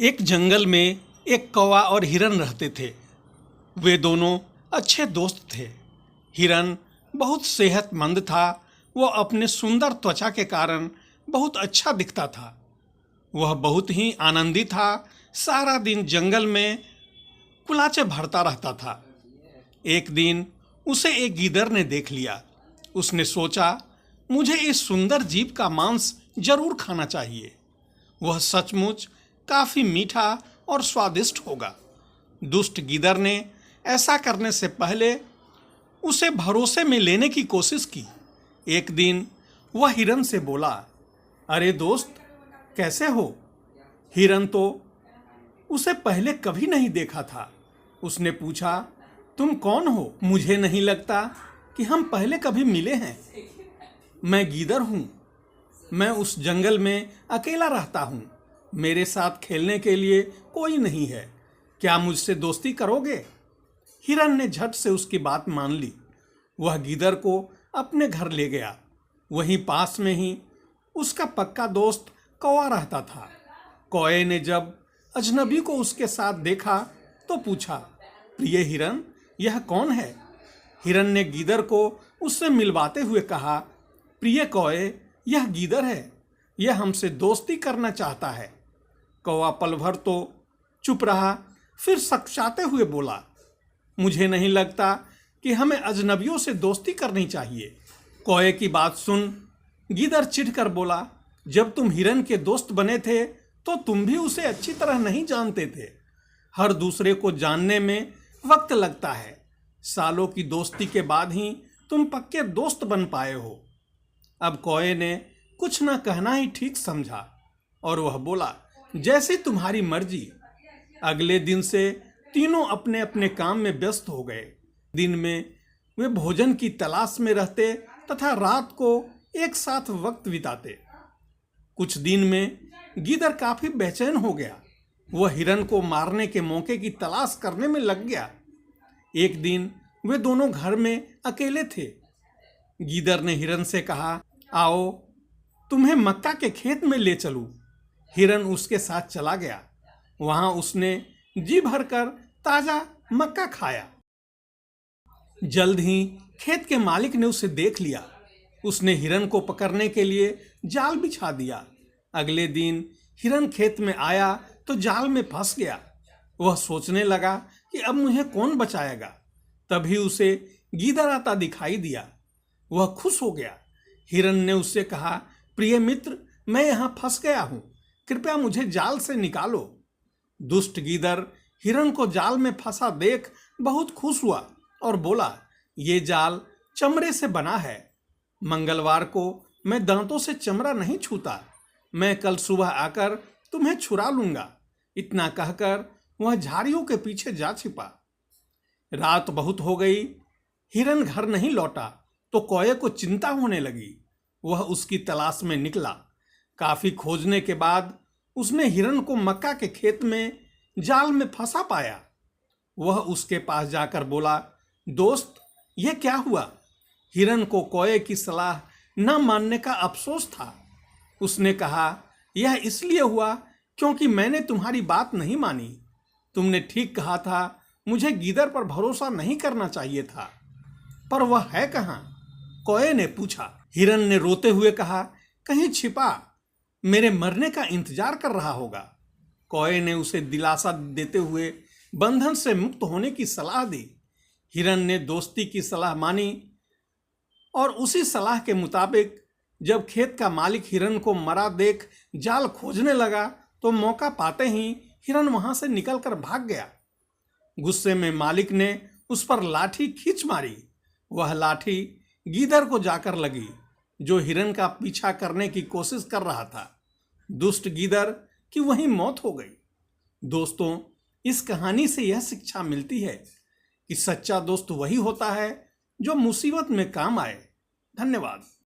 एक जंगल में एक कौवा और हिरन रहते थे। वे दोनों अच्छे दोस्त थे। हिरन बहुत सेहतमंद था। वह अपने सुंदर त्वचा के कारण बहुत अच्छा दिखता था। वह बहुत ही आनंदी था। सारा दिन जंगल में कुलाचे भरता रहता था। एक दिन उसे एक गीदड़ ने देख लिया। उसने सोचा, मुझे इस सुंदर जीव का मांस जरूर खाना चाहिए। वह सचमुच काफी मीठा और स्वादिष्ट होगा। दुष्ट गीदड़ ने ऐसा करने से पहले उसे भरोसे में लेने की कोशिश की। एक दिन वह हिरन से बोला, अरे दोस्त, कैसे हो? हिरन तो उसे पहले कभी नहीं देखा था। उसने पूछा, तुम कौन हो? मुझे नहीं लगता कि हम पहले कभी मिले हैं। मैं गीदड़ हूं। मैं उस जंगल में अकेला रहता हूं। मेरे साथ खेलने के लिए कोई नहीं है। क्या मुझसे दोस्ती करोगे? हिरन ने झट से उसकी बात मान ली। वह गीदड़ को अपने घर ले गया। वहीं पास में ही उसका पक्का दोस्त कौवा रहता था। कौवे ने जब अजनबी को उसके साथ देखा तो पूछा, प्रिय हिरन, यह कौन है? हिरन ने गीदड़ को उससे मिलवाते हुए कहा, प्रिय कौवे, यह गीदड़ है। यह हमसे दोस्ती करना चाहता है। कौवा पल भर तो चुप रहा, फिर सकचाते हुए बोला, मुझे नहीं लगता कि हमें अजनबियों से दोस्ती करनी चाहिए। कौवे की बात सुन गीदड़ चिढ़कर बोला, जब तुम हिरन के दोस्त बने थे तो तुम भी उसे अच्छी तरह नहीं जानते थे। हर दूसरे को जानने में वक्त लगता है। सालों की दोस्ती के बाद ही तुम पक्के दोस्त बन पाए हो। अब कौवे ने कुछ न कहना ही ठीक समझा और वह बोला, जैसी तुम्हारी मर्जी। अगले दिन से तीनों अपने अपने काम में व्यस्त हो गए। दिन में वे भोजन की तलाश में रहते तथा रात को एक साथ वक्त बिताते। कुछ दिन में गीदड़ काफी बेचैन हो गया। वह हिरन को मारने के मौके की तलाश करने में लग गया। एक दिन वे दोनों घर में अकेले थे। गीदड़ ने हिरन से कहा, आओ तुम्हें मक्का के खेत में ले चलूं। हिरन उसके साथ चला गया। वहां उसने जी भरकर ताजा मक्का खाया। जल्द ही खेत के मालिक ने उसे देख लिया। उसने हिरन को पकड़ने के लिए जाल बिछा दिया। अगले दिन हिरन खेत में आया तो जाल में फंस गया। वह सोचने लगा कि अब मुझे कौन बचाएगा। तभी उसे गीदड़ आता दिखाई दिया। वह खुश हो गया। हिरन ने उससे कहा, प्रिय मित्र, मैं यहाँ फंस गया हूँ, कृपया मुझे जाल से निकालो। दुष्ट गीदड़ हिरन को जाल में फंसा देख बहुत खुश हुआ और बोला, ये जाल चमड़े से बना है। मंगलवार को मैं दांतों से चमड़ा नहीं छूता। मैं कल सुबह आकर तुम्हें छुड़ा लूंगा। इतना कहकर वह झाड़ियों के पीछे जा छिपा। रात बहुत हो गई। हिरन घर नहीं लौटा तो कौवे को चिंता होने लगी। वह उसकी तलाश में निकला। काफी खोजने के बाद उसने हिरन को मक्का के खेत में जाल में फंसा पाया। वह उसके पास जाकर बोला, दोस्त, यह क्या हुआ? हिरन को कौवे की सलाह न मानने का अफसोस था। उसने कहा, यह इसलिए हुआ क्योंकि मैंने तुम्हारी बात नहीं मानी। तुमने ठीक कहा था, मुझे गीदड़ पर भरोसा नहीं करना चाहिए था। पर वह है कहाँ? कौवे ने पूछा। हिरन ने रोते हुए कहा, कहीं छिपा, मेरे मरने का इंतजार कर रहा होगा। कौवे ने उसे दिलासा देते हुए बंधन से मुक्त होने की सलाह दी। हिरन ने दोस्ती की सलाह मानी और उसी सलाह के मुताबिक जब खेत का मालिक हिरन को मरा देख जाल खोजने लगा तो मौका पाते ही हिरन वहां से निकलकर भाग गया। गुस्से में मालिक ने उस पर लाठी खींच मारी। वह लाठी गीदड़ को जाकर लगी, जो हिरन का पीछा करने की कोशिश कर रहा था। दुष्ट गीदड़ की वहीं मौत हो गई। दोस्तों, इस कहानी से यह शिक्षा मिलती है कि सच्चा दोस्त वही होता है जो मुसीबत में काम आए। धन्यवाद।